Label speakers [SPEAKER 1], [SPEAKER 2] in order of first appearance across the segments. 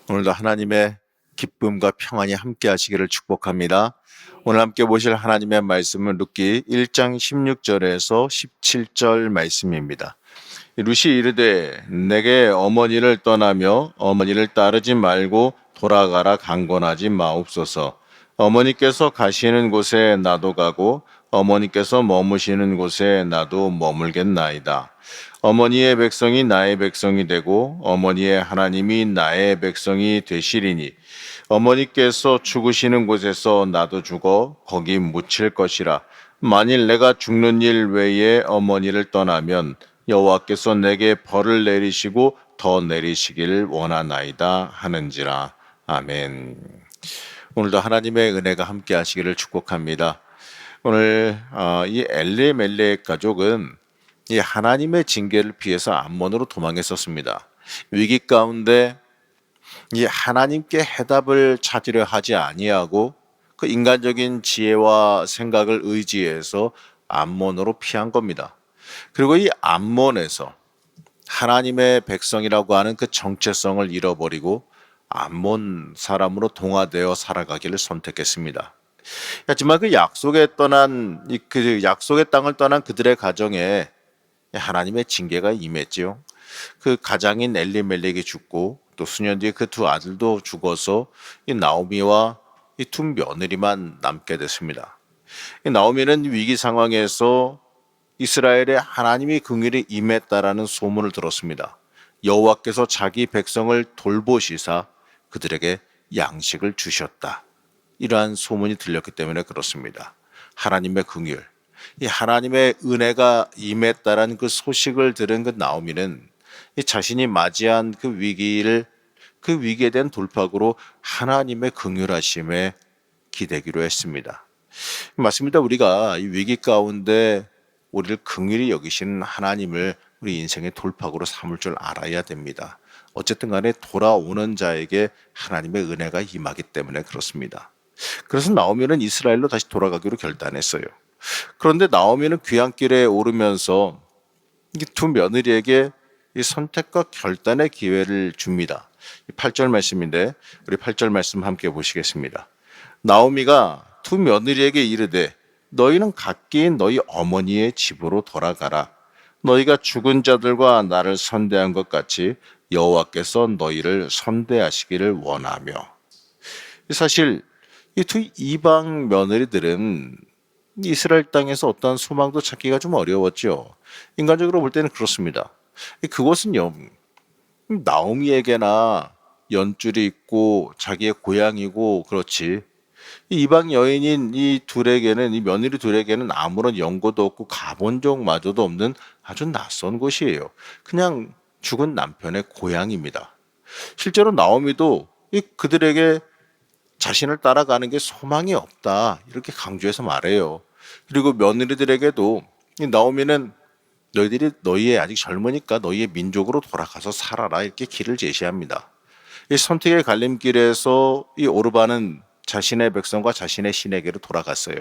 [SPEAKER 1] 오늘도 하나님의 기쁨과 평안이 함께 하시기를 축복합니다. 오늘 함께 보실 하나님의 말씀은 룻기 1장 16절에서 17절 말씀입니다. 룻이 이르되 내게 어머니를 떠나며 어머니를 따르지 말고 돌아가라 강권하지 마옵소서. 어머니께서 가시는 곳에 나도 가고 어머니께서 머무시는 곳에 나도 머물겠나이다. 어머니의 백성이 나의 백성이 되고 어머니의 하나님이 나의 백성이 되시리니 어머니께서 죽으시는 곳에서 나도 죽어 거기 묻힐 것이라. 만일 내가 죽는 일 외에 어머니를 떠나면 여호와께서 내게 벌을 내리시고 더 내리시기를 원하나이다 하는지라. 아멘. 오늘도 하나님의 은혜가 함께 하시기를 축복합니다. 오늘 이 엘리멜렉 가족은 이 하나님의 징계를 피해서 암몬으로 도망했었습니다. 위기 가운데 이 하나님께 해답을 찾으려 하지 아니하고 그 인간적인 지혜와 생각을 의지해서 암몬으로 피한 겁니다. 그리고 이 암몬에서 하나님의 백성이라고 하는 그 정체성을 잃어버리고 암몬 사람으로 동화되어 살아가기를 선택했습니다. 하지만 그 약속의 땅을 떠난 그들의 가정에 하나님의 징계가 임했지요. 그 가장인 엘리멜렉이 죽고 또 수년 뒤에 그 두 아들도 죽어서 이 나오미와 이 두 며느리만 남게 됐습니다. 이 나오미는 위기 상황에서 이스라엘에 하나님이 긍휼히 임했다라는 소문을 들었습니다. 여호와께서 자기 백성을 돌보시사 그들에게 양식을 주셨다. 이러한 소문이 들렸기 때문에 그렇습니다. 하나님의 긍휼, 이 하나님의 은혜가 임했다라는 그 소식을 들은 그 나오미는 이 자신이 맞이한 그 위기에 대한 돌파구로 하나님의 긍휼하심에 기대기로 했습니다. 맞습니다. 우리가 이 위기 가운데 우리를 긍휼히 여기시는 하나님을 우리 인생의 돌파구로 삼을 줄 알아야 됩니다. 어쨌든 간에 돌아오는 자에게 하나님의 은혜가 임하기 때문에 그렇습니다. 그래서 나오미는 이스라엘로 다시 돌아가기로 결단했어요. 그런데 나오미는 귀향길에 오르면서 이 두 며느리에게 이 선택과 결단의 기회를 줍니다. 8절 말씀인데 우리 8절 말씀 함께 보시겠습니다. 나오미가 두 며느리에게 이르되 너희는 각기 너희 어머니의 집으로 돌아가라. 너희가 죽은 자들과 나를 선대한 것 같이 여호와께서 너희를 선대하시기를 원하며. 사실 이 두 이방 며느리들은 이스라엘 땅에서 어떠한 소망도 찾기가 좀 어려웠죠. 인간적으로 볼 때는 그렇습니다. 그곳은요, 나오미에게나 연줄이 있고 자기의 고향이고 그렇지. 이 이방 여인인 이 며느리 둘에게는 아무런 연고도 없고 가본 적마저도 없는 아주 낯선 곳이에요. 그냥 죽은 남편의 고향입니다. 실제로 나오미도 그들에게 자신을 따라가는 게 소망이 없다 이렇게 강조해서 말해요. 그리고 며느리들에게도 이 나오미는 너희들이 너희의 아직 젊으니까 너희의 민족으로 돌아가서 살아라 이렇게 길을 제시합니다. 이 선택의 갈림길에서 이 오르바는 자신의 백성과 자신의 신에게로 돌아갔어요.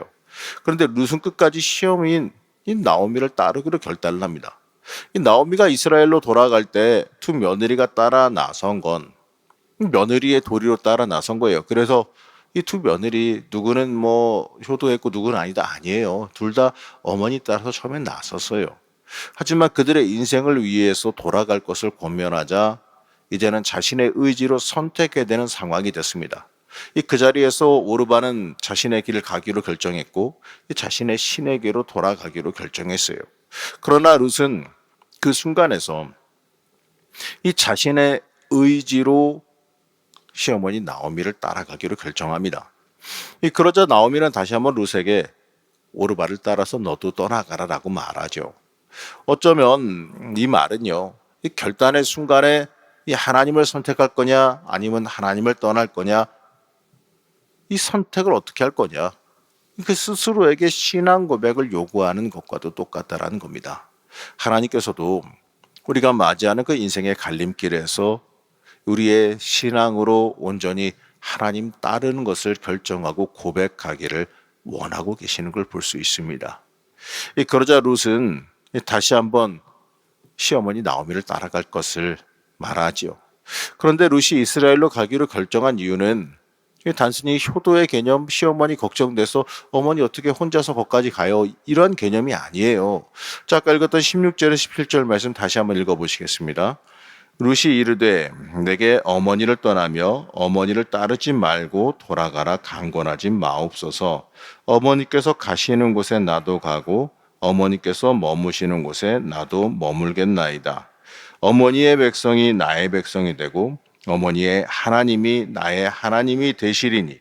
[SPEAKER 1] 그런데 룻은 끝까지 시험인 이 나오미를 따르기로 결단을 합니다. 이 나오미가 이스라엘로 돌아갈 때 두 며느리가 따라 나선 건 며느리의 도리로 따라 나선 거예요. 그래서 이 두 며느리 누구는 뭐 효도했고 누구는 아니에요. 둘 다 어머니 따라서 처음엔 나섰어요. 하지만 그들의 인생을 위해서 돌아갈 것을 권면하자 이제는 자신의 의지로 선택해야 되는 상황이 됐습니다. 그 자리에서 오르바는 자신의 길을 가기로 결정했고 자신의 신에게로 돌아가기로 결정했어요. 그러나 룻은 그 순간에서 이 자신의 의지로 시어머니 나오미를 따라가기로 결정합니다. 그러자 나오미는 다시 한번 룻에게 오르바를 따라서 너도 떠나가라라고 말하죠. 어쩌면 이 말은요, 이 결단의 순간에 이 하나님을 선택할 거냐 아니면 하나님을 떠날 거냐 이 선택을 어떻게 할 거냐 그 스스로에게 신앙 고백을 요구하는 것과도 똑같다라는 겁니다. 하나님께서도 우리가 맞이하는 그 인생의 갈림길에서 우리의 신앙으로 온전히 하나님 따르는 것을 결정하고 고백하기를 원하고 계시는 걸 볼 수 있습니다. 그러자 룻은 다시 한번 시어머니 나오미를 따라갈 것을 말하지요. 그런데 룻이 이스라엘로 가기로 결정한 이유는 단순히 효도의 개념, 시어머니 걱정돼서 어머니 어떻게 혼자서 거기까지 가요? 이런 개념이 아니에요. 자, 아까 읽었던 16절에 17절 말씀 다시 한번 읽어보시겠습니다. 룻이 이르되 내게 어머니를 떠나며 어머니를 따르지 말고 돌아가라 강권하지 마옵소서. 어머니께서 가시는 곳에 나도 가고 어머니께서 머무시는 곳에 나도 머물겠나이다. 어머니의 백성이 나의 백성이 되고 어머니의 하나님이 나의 하나님이 되시리니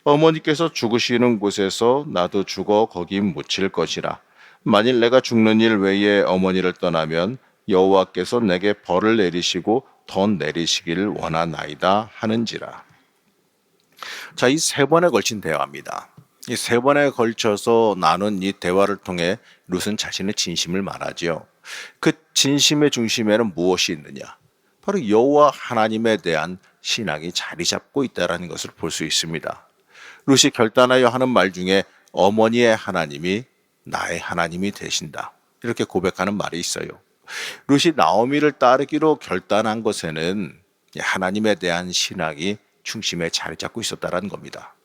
[SPEAKER 1] 어머니께서 죽으시는 곳에서 나도 죽어 거기 묻힐 것이라. 만일 내가 죽는 일 외에 어머니를 떠나면 여호와께서 내게 벌을 내리시고 더 내리시기를 원하나이다 하는지라. 자, 이 세 번에 걸친 대화입니다. 이 세 번에 걸쳐서 나눈 이 대화를 통해 룻은 자신의 진심을 말하지요. 그 진심의 중심에는 무엇이 있느냐? 바로 여호와 하나님에 대한 신앙이 자리 잡고 있다는 것을 볼 수 있습니다. 룻이 결단하여 하는 말 중에 어머니의 하나님이 나의 하나님이 되신다, 이렇게 고백하는 말이 있어요. 룻이 나오미를 따르기로 결단한 것에는 하나님에 대한 신앙이 중심에 자리 잡고 있었다는 겁니다.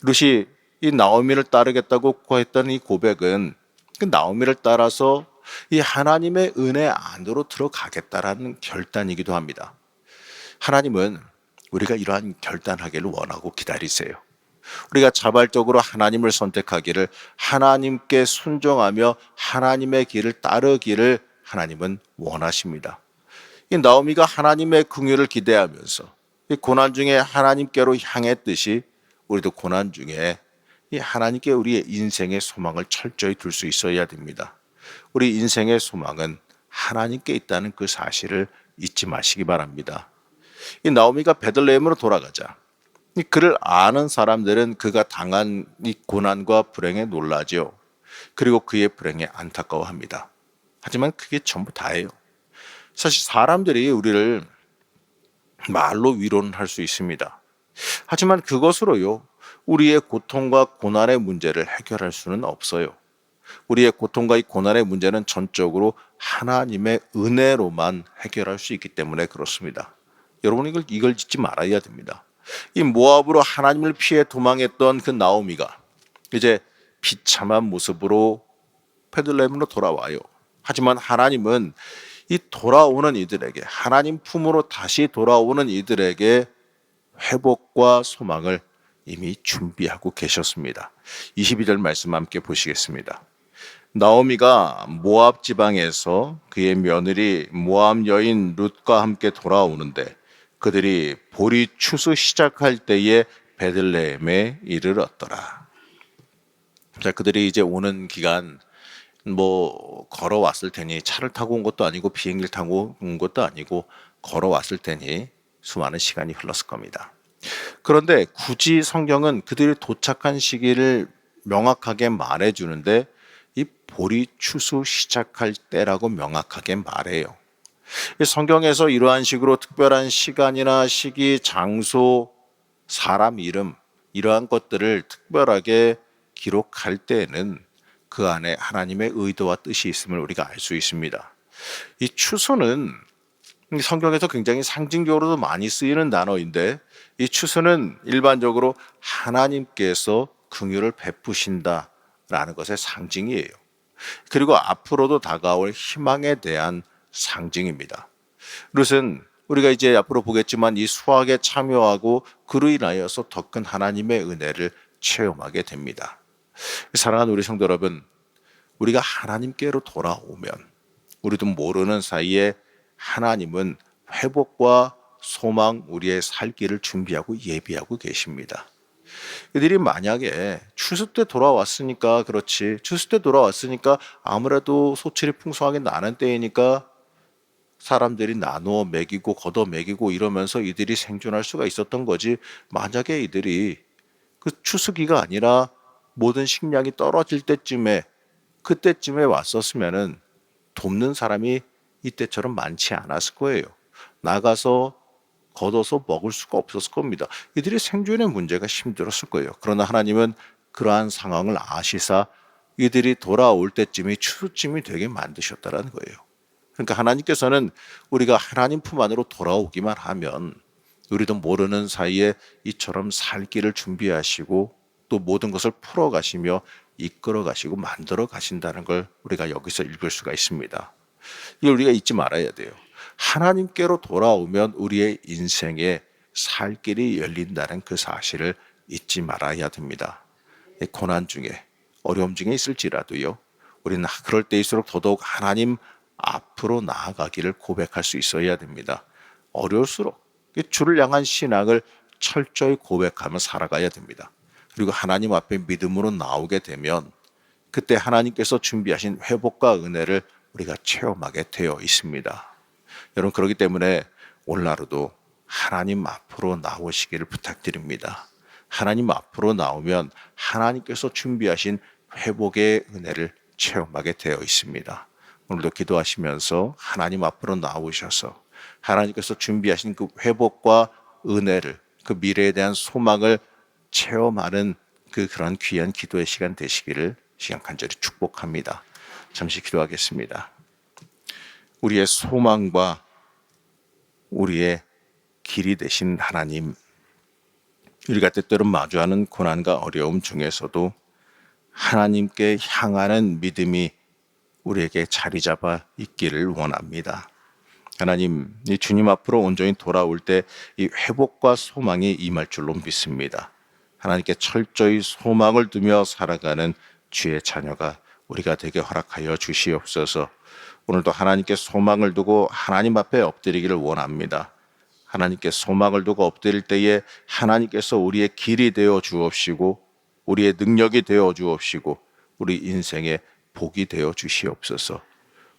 [SPEAKER 1] 룻이 이 나오미를 따르겠다고 했던 이 고백은 그 나오미를 따라서 이 하나님의 은혜 안으로 들어가겠다라는 결단이기도 합니다. 하나님은 우리가 이러한 결단하기를 원하고 기다리세요. 우리가 자발적으로 하나님을 선택하기를, 하나님께 순종하며 하나님의 길을 따르기를 하나님은 원하십니다. 이 나오미가 하나님의 긍휼을 기대하면서 이 고난 중에 하나님께로 향했듯이 우리도 고난 중에 이 하나님께 우리의 인생의 소망을 철저히 둘 수 있어야 됩니다. 우리 인생의 소망은 하나님께 있다는 그 사실을 잊지 마시기 바랍니다. 이 나오미가 베들레헴으로 돌아가자 그를 아는 사람들은 그가 당한 이 고난과 불행에 놀라죠. 그리고 그의 불행에 안타까워합니다. 하지만 그게 전부 다예요. 사실 사람들이 우리를 말로 위로는 할 수 있습니다. 하지만 그것으로요, 우리의 고통과 고난의 문제를 해결할 수는 없어요. 우리의 고통과 이 고난의 문제는 전적으로 하나님의 은혜로만 해결할 수 있기 때문에 그렇습니다. 여러분, 이걸 잊지 말아야 됩니다. 이 모압으로 하나님을 피해 도망했던 그 나오미가 이제 비참한 모습으로 베들레헴으로 돌아와요. 하지만 하나님은 이 돌아오는 이들에게, 하나님 품으로 다시 돌아오는 이들에게 회복과 소망을 이미 준비하고 계셨습니다. 22절 말씀 함께 보시겠습니다. 나오미가 모압 지방에서 그의 며느리 모압 여인 룻과 함께 돌아오는데 그들이 보리 추수 시작할 때에 베들레헴에 이르렀더라. 자, 그들이 이제 오는 기간 걸어왔을 테니, 차를 타고 온 것도 아니고 비행기를 타고 온 것도 아니고 걸어왔을 테니 수많은 시간이 흘렀을 겁니다. 그런데 굳이 성경은 그들이 도착한 시기를 명확하게 말해주는데 이 보리 추수 시작할 때라고 명확하게 말해요. 성경에서 이러한 식으로 특별한 시간이나 시기, 장소, 사람 이름, 이러한 것들을 특별하게 기록할 때에는 그 안에 하나님의 의도와 뜻이 있음을 우리가 알 수 있습니다. 이 추수는 성경에서 굉장히 상징적으로도 많이 쓰이는 단어인데, 이 추수는 일반적으로 하나님께서 긍휼을 베푸신다라는 것의 상징이에요. 그리고 앞으로도 다가올 희망에 대한 상징입니다. 룻은 우리가 이제 앞으로 보겠지만 이 수확에 참여하고 그로 인하여서 더 큰 하나님의 은혜를 체험하게 됩니다. 사랑하는 우리 성도 여러분, 우리가 하나님께로 돌아오면 우리도 모르는 사이에 하나님은 회복과 소망, 우리의 살 길을 준비하고 예비하고 계십니다. 이들이 만약에 추수 때 돌아왔으니까 그렇지, 추수 때 돌아왔으니까 아무래도 소출이 풍성하게 나는 때이니까 사람들이 나누어 먹이고 걷어 먹이고 이러면서 이들이 생존할 수가 있었던 거지, 만약에 이들이 그 추수기가 아니라 모든 식량이 떨어질 때쯤에, 그때쯤에 왔었으면은 돕는 사람이 이때처럼 많지 않았을 거예요. 나가서 걷어서 먹을 수가 없었을 겁니다. 이들이 생존의 문제가 힘들었을 거예요. 그러나 하나님은 그러한 상황을 아시사 이들이 돌아올 때쯤이 추수쯤이 되게 만드셨다라는 거예요. 그러니까 하나님께서는 우리가 하나님 품 안으로 돌아오기만 하면 우리도 모르는 사이에 이처럼 살 길을 준비하시고 또 모든 것을 풀어가시며 이끌어가시고 만들어 가신다는 걸 우리가 여기서 읽을 수가 있습니다. 이걸 우리가 잊지 말아야 돼요. 하나님께로 돌아오면 우리의 인생에 살 길이 열린다는 그 사실을 잊지 말아야 됩니다. 고난 중에 어려움 중에 있을지라도요. 우리는 그럴 때일수록 더더욱 하나님 앞으로 나아가기를 고백할 수 있어야 됩니다. 어려울수록 주를 향한 신앙을 철저히 고백하며 살아가야 됩니다. 그리고 하나님 앞에 믿음으로 나오게 되면 그때 하나님께서 준비하신 회복과 은혜를 우리가 체험하게 되어 있습니다. 여러분, 그렇기 때문에 오늘 하루도 하나님 앞으로 나오시기를 부탁드립니다. 하나님 앞으로 나오면 하나님께서 준비하신 회복의 은혜를 체험하게 되어 있습니다. 오늘도 기도하시면서 하나님 앞으로 나오셔서 하나님께서 준비하신 그 회복과 은혜를, 그 미래에 대한 소망을 체험하는 그런 귀한 기도의 시간 되시기를 시간 간절히 축복합니다. 잠시 기도하겠습니다. 우리의 소망과 우리의 길이 되신 하나님, 우리가 때때로 마주하는 고난과 어려움 중에서도 하나님께 향하는 믿음이 우리에게 자리 잡아 있기를 원합니다. 하나님, 이 주님 앞으로 온전히 돌아올 때 이 회복과 소망이 임할 줄로 믿습니다. 하나님께 철저히 소망을 두며 살아가는 주의 자녀가 우리가 되게 허락하여 주시옵소서. 오늘도 하나님께 소망을 두고 하나님 앞에 엎드리기를 원합니다. 하나님께 소망을 두고 엎드릴 때에 하나님께서 우리의 길이 되어 주옵시고 우리의 능력이 되어 주옵시고 우리 인생의 복이 되어 주시옵소서.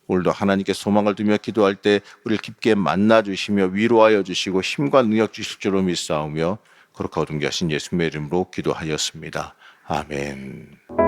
[SPEAKER 1] 오늘도 하나님께 소망을 두며 기도할 때 우리를 깊게 만나 주시며 위로하여 주시고 힘과 능력 주실 줄로 믿사오며 거룩하고 존귀하신 예수님의 이름으로 기도하였습니다. 아멘.